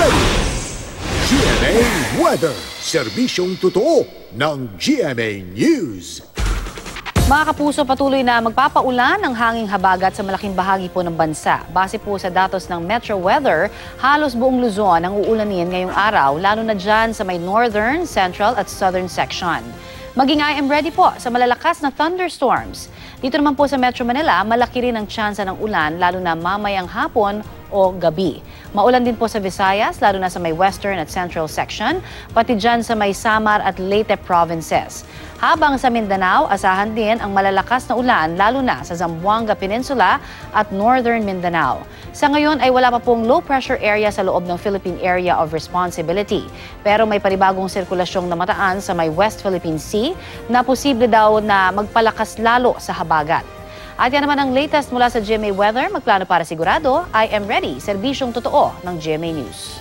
ready. GMA Weather, serbisyong totoo ng GMA News. Mga kapuso, patuloy na magpapaulan ng hanging habagat sa malaking bahagi po ng bansa. Base po sa datos ng Metro Weather, halos buong Luzon ang uulanin ngayong araw, lalo na dyan sa may northern, central at southern section. Maging I am ready po sa malalakas na thunderstorms. Dito naman po sa Metro Manila, malaki rin ang tsansa ng ulan, lalo na mamayang hapon o gabi. Maulan din po sa Visayas, lalo na sa may western at central section, pati dyan sa may Samar at Leyte provinces. Habang sa Mindanao, asahan din ang malalakas na ulan, lalo na sa Zamboanga Peninsula at northern Mindanao. Sa ngayon ay wala pa pong low pressure area sa loob ng Philippine Area of Responsibility. Pero may panibagong sirkulasyong namataan sa may West Philippine Sea na posible daw na magpalakas lalo sa habagat. At yan naman ang latest mula sa GMA Weather. Magplano para sigurado, I am ready. Serbisyong totoo ng GMA News.